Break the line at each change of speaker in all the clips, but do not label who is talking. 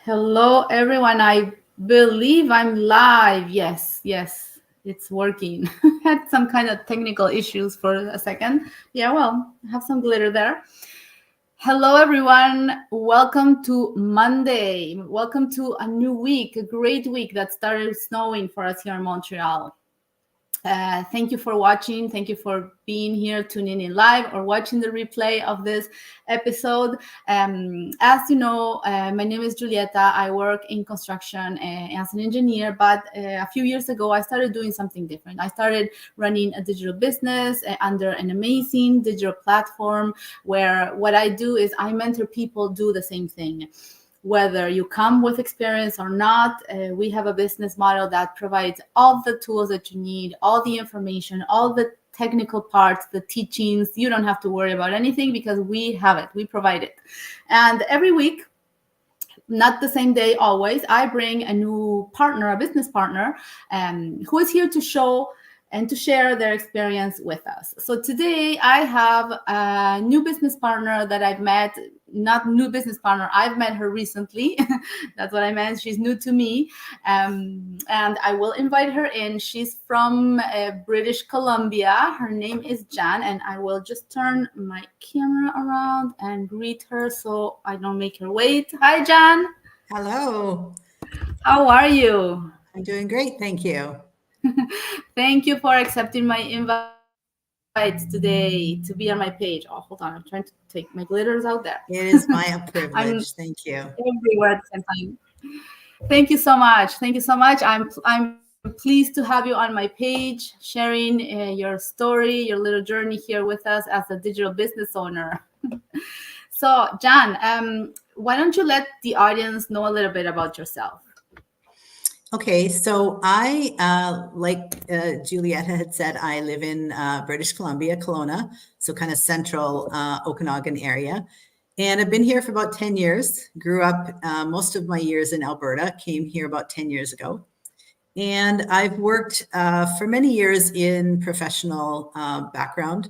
Hello, everyone. I believe I'm live. Yes, it's working. Had some kind of technical issues for a second. Yeah, well, I have some glitter there. Hello, everyone. Welcome to Monday. Welcome to a new week, a great week that started snowing for us here in Montreal. Thank you for watching. Thank you for being here, tuning in live or watching the replay of this episode. As you know, my name is Julieta. I work in construction as an engineer, but a few years ago, I started doing something different. I started running a digital business under an amazing digital platform where what I do is I mentor people do the same thing. Whether you come with experience or not, we have a business model that provides all the tools that you need, all the information, all the technical parts, the teachings. You don't have to worry about anything because we have it. We provide it. And every week, not the same day always, I bring a new partner, a business partner, who is here to show and to share their experience with us. So today I have a new business partner that I've met, not new business partner, I've met her recently. That's what I meant. She's new to me. And I will invite her in. She's from British Columbia. Her name is Jan, and I will just turn my camera around and greet her so I don't make her wait. Hi, Jan.
Hello.
How are you?
I'm doing great, thank you.
Thank you for accepting my invite today to be on my page. Oh, hold on. I'm trying to take my glitters out there.
It is my
I'm
privilege. Thank you.
everywhere at the same time. Thank you so much. Thank you so much. I'm pleased to have you on my page, sharing your story, your little journey here with us as a digital business owner. So, Jan, why don't you let the audience know a little bit about yourself?
Okay, so I, like Julieta had said, I live in British Columbia, Kelowna, so kind of central Okanagan area. And I've been here for about 10 years, grew up most of my years in Alberta, came here about 10 years ago. And I've worked for many years in professional background.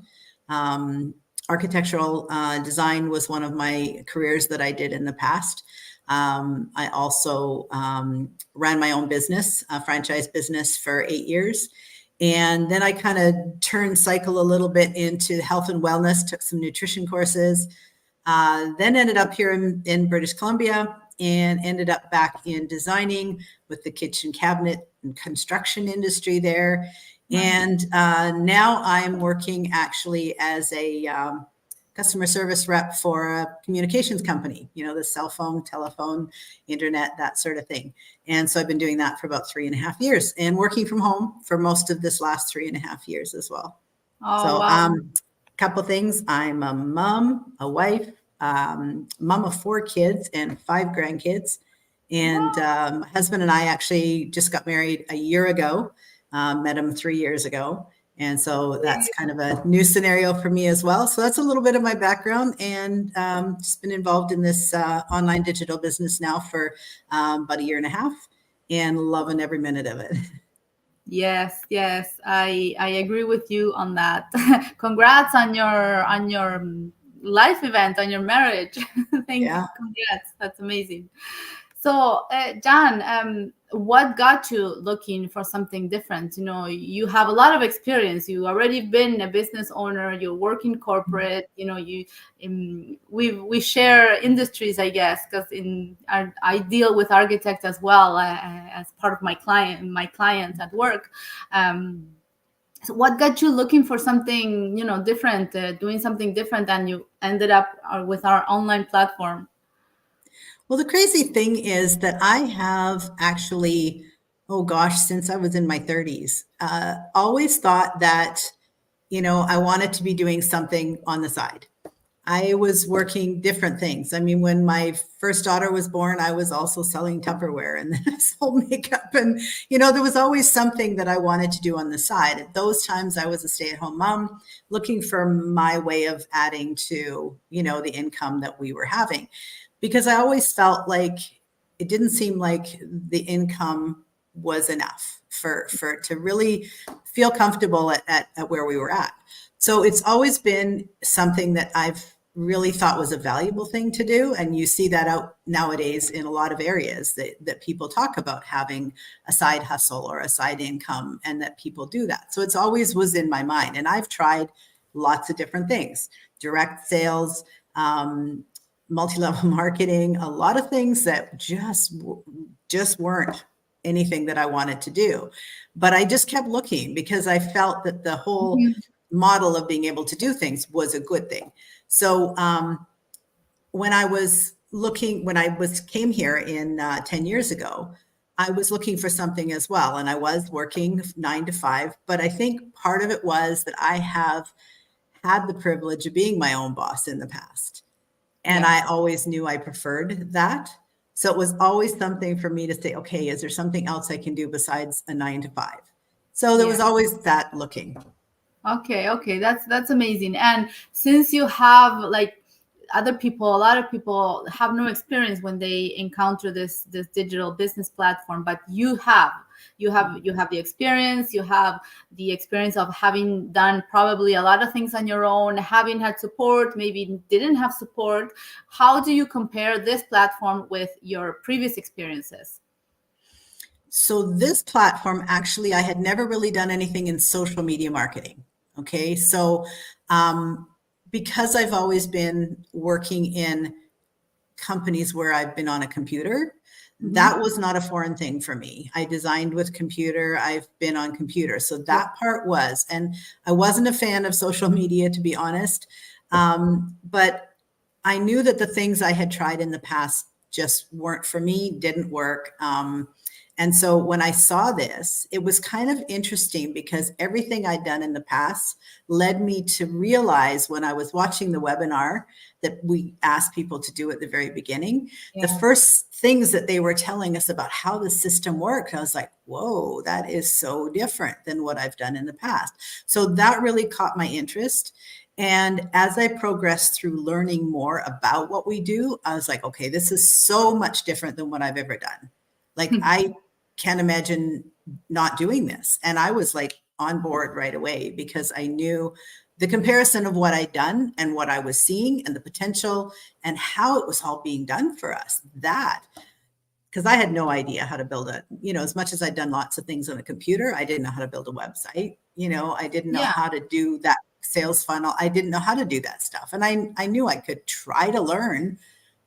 Architectural design was one of my careers that I did in the past. I also ran my own business, a franchise business for 8 years. And then I kind of turned cycle a little bit into health and wellness, took some nutrition courses, then ended up here in British Columbia and ended up back in designing with the kitchen cabinet and construction industry there. And now I'm working actually as a customer service rep for a communications company, you know, the cell phone, telephone, internet, that sort of thing. And so I've been doing that for about 3.5 years and working from home for most of this last 3.5 years as well.
Oh,
So
wow.
couple things. I'm a mom, a wife, mom of 4 kids and 5 grandkids. And my husband and I actually just got married a year ago, met him 3 years ago. And so that's kind of a new scenario for me as well. So that's a little bit of my background, and just been involved in this online digital business now for about 1.5 years and loving every minute of it.
Yes, I agree with you on that. Congrats on your life event, on your marriage.
Yeah.
Congrats. That's amazing. So, Jan, what got you looking for something different? You know, you have a lot of experience. You already been a business owner. You work in corporate. You know, we share industries, I guess, because I deal with architects as well as part of my clients at work. So what got you looking for something, you know, different, doing something different, and you ended up with our online platform?
Well, the crazy thing is that I have actually, oh gosh, since I was in my 30s, always thought that, you know, I wanted to be doing something on the side. I was working different things. I mean, when my first daughter was born, I was also selling Tupperware, and then I sold makeup. And, you know, there was always something that I wanted to do on the side. At those times, I was a stay-at-home mom looking for my way of adding to, you know, the income that we were having. Because I always felt like it didn't seem like the income was enough for to really feel comfortable at where we were at. So it's always been something that I've really thought was a valuable thing to do. And you see that out nowadays in a lot of areas that people talk about having a side hustle or a side income, and that people do that. So it's always was in my mind. And I've tried lots of different things, direct sales, multi-level marketing, a lot of things that just weren't anything that I wanted to do. But I just kept looking because I felt that the whole model of being able to do things was a good thing. So when I came here in 10 years ago, I was looking for something as well. And I was working 9 to 5, but I think part of it was that I have had the privilege of being my own boss in the past. And I always knew I preferred that. So it was always something for me to say, okay, is there something else I can do besides a 9 to 5? So there was always that looking.
Okay, that's amazing. And since you have like a lot of people have no experience when they encounter this digital business platform, but you have the experience. You have the experience of having done probably a lot of things on your own, having had support, maybe didn't have support. How do you compare this platform with your previous experiences?
So this platform, actually, I had never really done anything in social media marketing. Okay. So because I've always been working in companies where I've been on a computer, that was not a foreign thing for me. I designed with computer. I've been on computer. So that part was, and I wasn't a fan of social media, to be honest. But I knew that the things I had tried in the past just weren't for me, didn't work. And so when I saw this, it was kind of interesting because everything I'd done in the past led me to realize when I was watching the webinar that we asked people to do at the very beginning, the first things that they were telling us about how the system worked, I was like, whoa, that is so different than what I've done in the past. So that really caught my interest. And as I progressed through learning more about what we do, I was like, okay, this is so much different than what I've ever done. Like I can't imagine not doing this. And I was like on board right away because I knew the comparison of what I'd done and what I was seeing and the potential and how it was all being done for us. That, because I had no idea how to build as much as I'd done lots of things on a computer, I didn't know how to build a website. I didn't know how to do that sales funnel. I didn't know how to do that stuff. And I knew I could try to learn,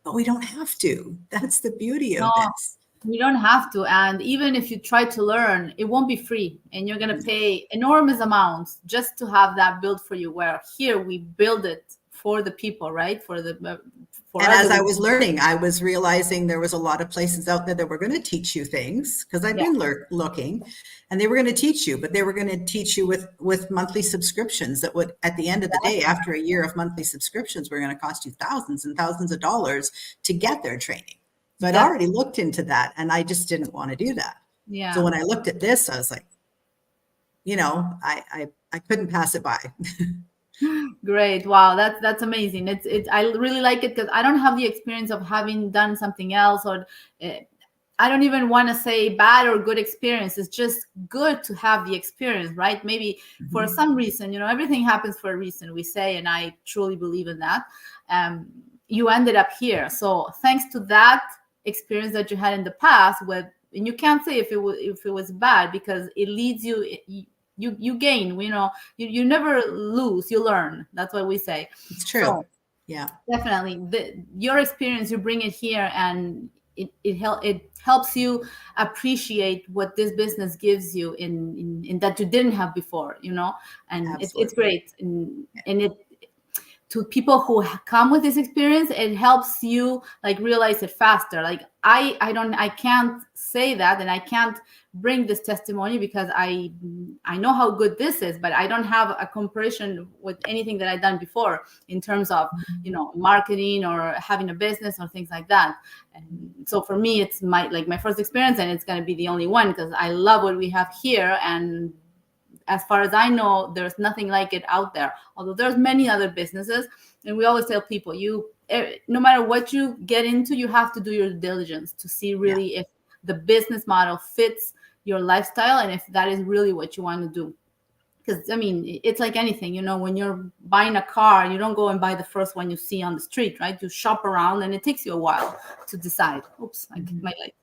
but we don't have to. That's the beauty of this.
You don't have to. And even if you try to learn, it won't be free. And you're going to pay enormous amounts just to have that built for you. Where here we build it for the people, right?
As I was learning, I was realizing there was a lot of places out there that were going to teach you things because I've been looking, and they were going to teach you, but they were going to teach you with monthly subscriptions that would, at the end of the day, after a year of monthly subscriptions, were going to cost you thousands and thousands of dollars to get their training. So I'd already looked into that, and I just didn't want to do that.
Yeah.
So when I looked at this, I was like, I couldn't pass it by.
Great. Wow. That's amazing. I really like it because I don't have the experience of having done something else, or I don't even want to say bad or good experience. It's just good to have the experience, right? Maybe for some reason, everything happens for a reason, we say, and I truly believe in that. You ended up here. So thanks to that experience that you had in the past and you can't say if it was bad because it leads you, you gain, you never lose, you learn. That's what we say.
It's true.
So,
yeah,
definitely your experience, you bring it here, and it helps you appreciate what this business gives you in that you didn't have before, and it's great. And it, to people who come with this experience, it helps you like realize it faster. Like I can't say that, and I can't bring this testimony because I know how good this is, but I don't have a comparison with anything that I've done before in terms of marketing or having a business or things like that. And so for me, it's my first experience, and it's going to be the only one because I love what we have here. And as far as I know, there's nothing like it out there, although there's many other businesses. And we always tell people, no matter what you get into, you have to do your diligence to see really if the business model fits your lifestyle and if that is really what you want to do. Because, it's like anything, when you're buying a car, you don't go and buy the first one you see on the street, right? You shop around, and it takes you a while to decide. Oops, I hit my leg.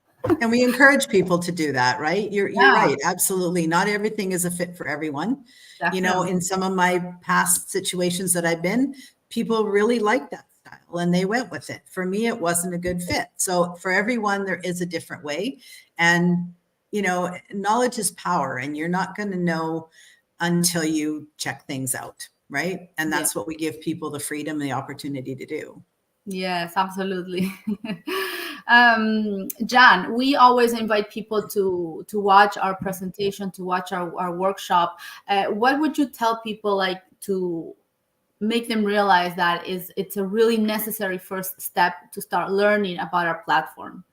And we encourage people to do that, right? You're
Yeah.
right. Absolutely. Not everything is a fit for everyone. You know,
Definitely.
in some of my past situations that I've been, people really like that style and they went with it. For me, it wasn't a good fit. So for everyone, there is a different way. And, you know, knowledge is power, and you're not going to know until you check things out, right? And that's what we give people the freedom, the opportunity to do.
Yes, absolutely. Jan, we always invite people to watch our presentation, to watch our workshop. What would you tell people, like, to make them realize that it's a really necessary first step to start learning about our platform?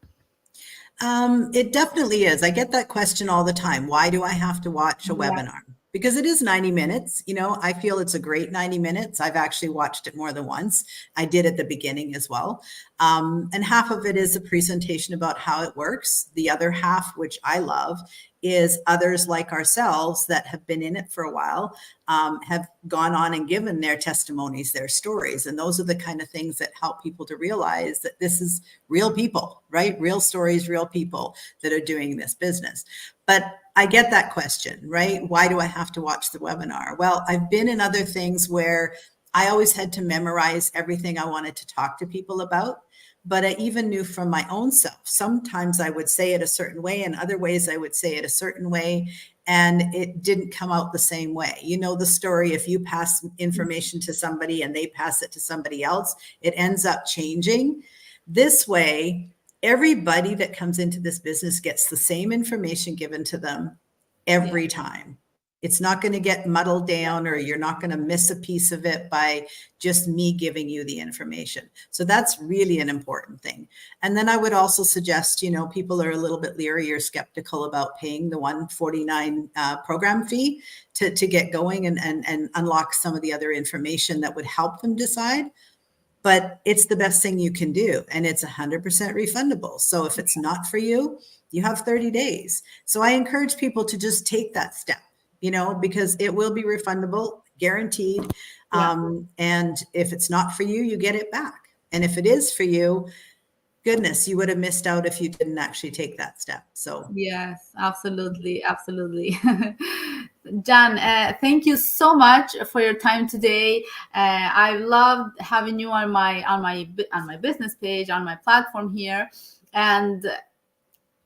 It definitely is. I get that question all the time. Why do I have to watch a webinar? Because it is 90 minutes. You know, I feel it's a great 90 minutes. I've actually watched it more than once. I did at the beginning as well. And half of it is a presentation about how it works. The other half, which I love, is others like ourselves that have been in it for a while, have gone on and given their testimonies, their stories. And those are the kind of things that help people to realize that this is real people, right? Real stories, real people that are doing this business. But I get that question, right? Why do I have to watch the webinar? Well, I've been in other things where I always had to memorize everything I wanted to talk to people about. But I even knew from my own self, sometimes I would say it a certain way, and other ways I would say it a certain way, and it didn't come out the same way. You know the story, if you pass information to somebody and they pass it to somebody else, it ends up changing. This way, everybody that comes into this business gets the same information given to them every time. It's not going to get muddled down, or you're not going to miss a piece of it by just me giving you the information. So that's really an important thing. And then I would also suggest, you know, people are a little bit leery or skeptical about paying the $149 program fee to get going and unlock some of the other information that would help them decide. But it's the best thing you can do, and it's 100% refundable. So if it's not for you, you have 30 days. So I encourage people to just take that step, you know, because it will be refundable, guaranteed. And if it's not for you, you get it back. And if it is for you, goodness, you would have missed out if you didn't actually take that step. So
yes, absolutely, absolutely. Jan, thank you so much for your time today. I loved having you on my business page, on my platform here, and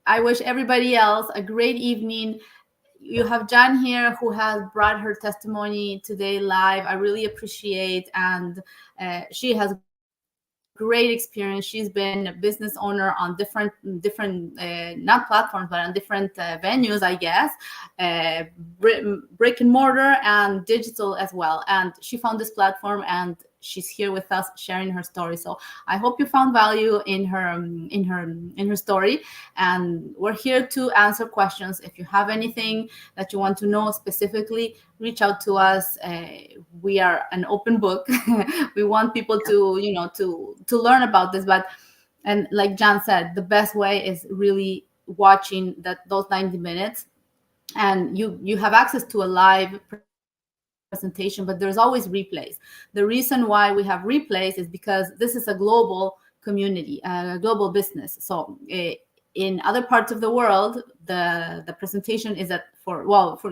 I wish everybody else a great evening. You have Jan here, who has brought her testimony today live. I really appreciate, and she has great experience. She's been a business owner on different not platforms, but on different venues, I guess, brick and mortar and digital as well. And she found this platform, and she's here with us sharing her story. So I hope you found value in her story, and we're here to answer questions. If you have anything that you want to know specifically, reach out to us. We are an open book. We want people to learn about this, and like Jan said, the best way is really watching those 90 minutes, and you have access to a live presentation, but there's always replays. The reason why we have replays is because this is a global community, a global business. So in other parts of the world, the presentation is for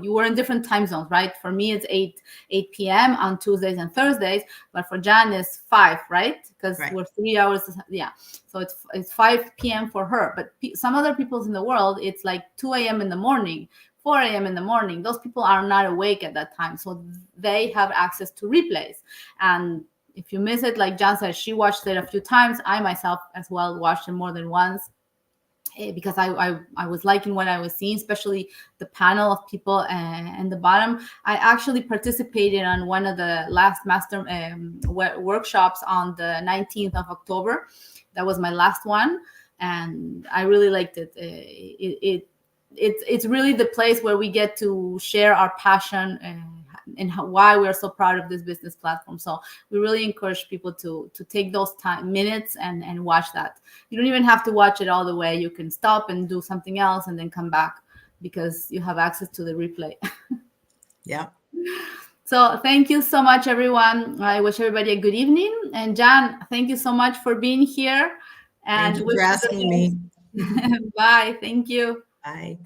you were in different time zones, right? For me, it's 8 p.m. on Tuesdays and Thursdays, but for Jan it's 5, right? Because we're 3 hours. Yeah, so it's 5 p.m. for her. But some other people in the world, it's like 2 a.m. in the morning. 4 a.m. in the morning. Those people are not awake at that time, so they have access to replays. And if you miss it, like Jan said, she watched it a few times. I myself as well watched it more than once, because I was liking what I was seeing, especially the panel of people in the bottom. I actually participated on one of the last master workshops on the 19th of October. That was my last one, and I really liked it. It's really the place where we get to share our passion and why we're so proud of this business platform. So we really encourage people to take those minutes and watch that. You don't even have to watch it all the way. You can stop and do something else and then come back, because you have access to the replay.
Yeah.
So thank you so much, everyone. I wish everybody a good evening. And John, thank you so much for being here. And
Thank you for asking me.
bye. Thank you.
Bye.